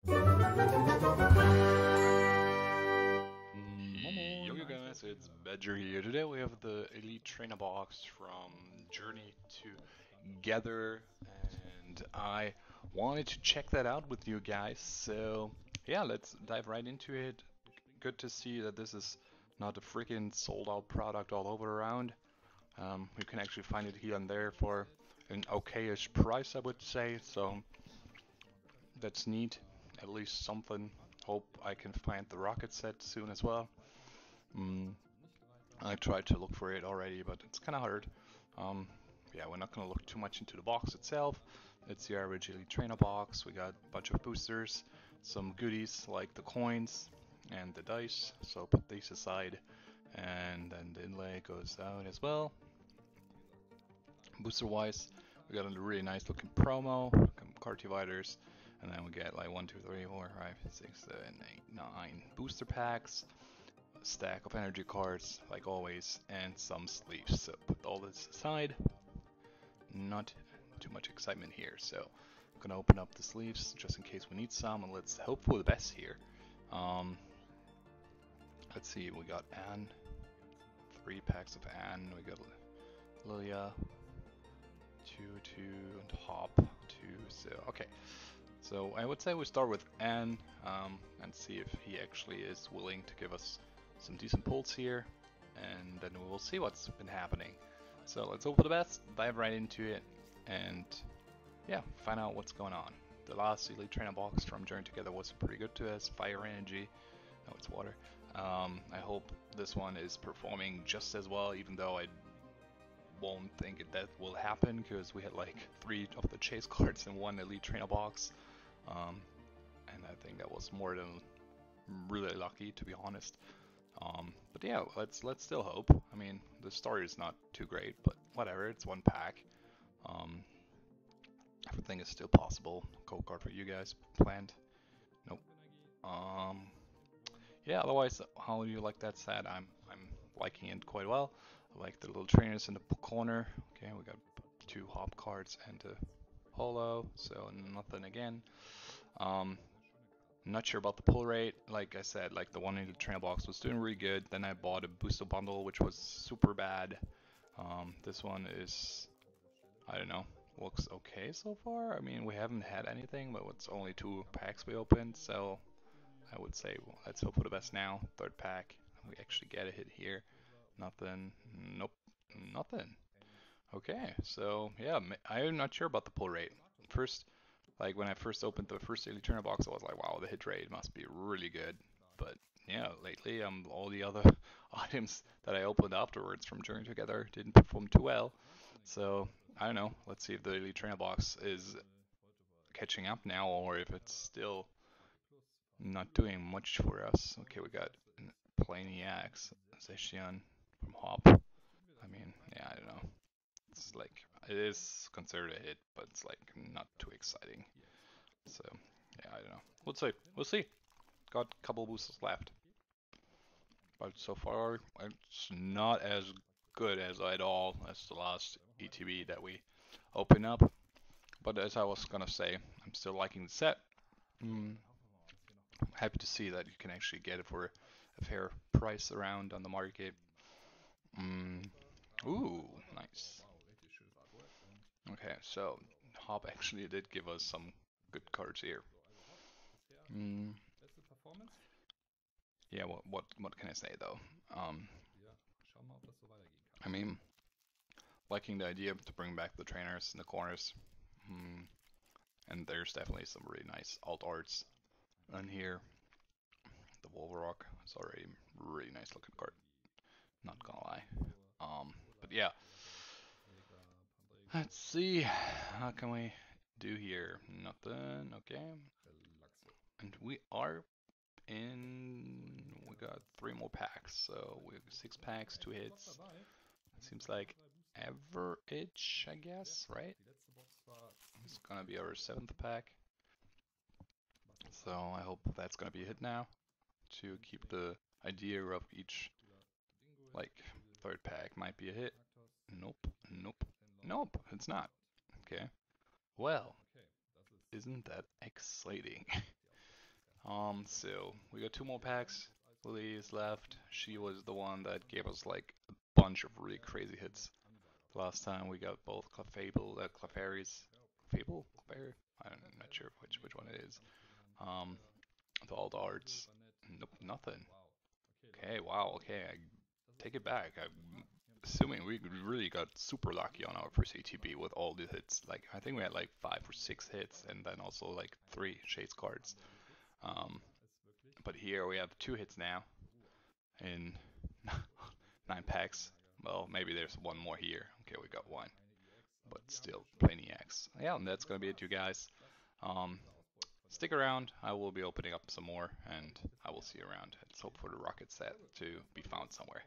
Yo guys, it's Badger here. Today we have the Elite Trainer box from Journey Together, and I wanted to check that out with you guys. So yeah, let's dive right into it. Good to see that this is not a freaking sold out product all over around. You can actually find it here and there for an okayish price, I would say. So that's neat. At least something. Hope I can find the rocket set soon as well. I tried to look for it already, but it's kind of hard. Yeah, we're not going to look too much into the box itself. It's the average Elite Trainer box. We got a bunch of boosters, some goodies like the coins and the dice, so put these aside. And then the inlay goes out as well. Booster wise, we got a really nice looking promo, card dividers, and then we get like 1, 2, 3, 4, 5, 6, 7, 8, 9 booster packs, a stack of energy cards like always, and some sleeves. So put all this aside, not too much excitement here. So I'm gonna open up the sleeves just in case we need some, and let's hope for the best here. Let's see, we got Anne, 3 packs of Anne, we got Lilia, 2, and Hop, 2, so okay. So I would say we start with Anne and see if he actually is willing to give us some decent pulls here, and then we will see what's been happening. So let's hope for the best, dive right into it, and yeah, find out what's going on. The last Elite Trainer box from Journey Together was pretty good to us, fire energy, no it's water. I hope this one is performing just as well, even though I won't think that will happen, because we had like 3 of the chase cards in one Elite Trainer box, and I think that was more than really lucky, to be honest. But yeah, let's still hope. I mean, the story is not too great, but whatever, it's 1 pack. Everything is still possible. Code card for you guys planned. Nope. Yeah, otherwise, how do you like that set? I'm liking it quite well. I like the little trainers in the corner. Okay, we got 2 hop cards and a holo, so nothing again. Not sure about the pull rate. Like I said, like the one in the trainer box was doing really good. Then I bought a booster bundle, which was super bad. This one is, I don't know, looks okay so far. I mean, we haven't had anything, but it's only 2 packs we opened, so I would say, well, let's hope for the best now. 3rd pack, we actually get a hit here. Nothing. Nope. Nothing. Okay, so yeah, I'm not sure about the pull rate. First, like when I first opened the first Elite Trainer box, I was like, wow, the hit rate must be really good. But yeah, lately, all the other items that I opened afterwards from Journey Together didn't perform too well. So I don't know. Let's see if the Elite Trainer box is catching up now, or if it's still not doing much for us. Okay, we got Plain EX, Zacian from Hop. I mean, yeah, I don't know. It's like, it is considered a hit, but it's like not too exciting. So, yeah, I don't know. We'll see. We'll see. Got a couple boosters left. But so far, it's not as good as at all as the last ETB that we opened up. But as I was gonna say, I'm still liking the set. Happy to see that you can actually get it for a fair price around on the market. Ooh, nice. Okay, so Hop actually did give us some good cards here. Yeah, what can I say though? I mean, liking the idea to bring back the trainers in the corners. And there's definitely some really nice alt arts in here. The Wolverock is already a really nice looking card. Not gonna lie. But yeah. Let's see. How can we do here? Nothing. Okay. And we are in. We got 3 more packs. So we have 6 packs, 2 hits. Seems like average, I guess, right? It's gonna be our 7th pack. So I hope that's gonna be a hit now, to keep the idea of each, like, 3rd pack might be a hit. Nope, nope, nope, it's not. Okay. Well, isn't that exciting? So we got 2 more packs. Lily is left. She was the one that gave us like a bunch of really crazy hits. Last time we got both Clefairies, Fable, Clefairy. I'm not sure which one it is. The all the arts. Nope, nothing. Okay, wow. Okay, I take it back. I'm assuming we really got super lucky on our first ATB with all the hits. Like I think we had like 5 or 6 hits, and then also like 3 Shades cards. Um, but here we have 2 hits now in 9 packs. Well, maybe there's one more here. Okay, we got 1, but still plenty X. Yeah, and that's gonna be it, you guys. Um, Stick around. I will be opening up some more, and I will see you around. Let's hope for the rocket set to be found somewhere.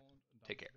Take care.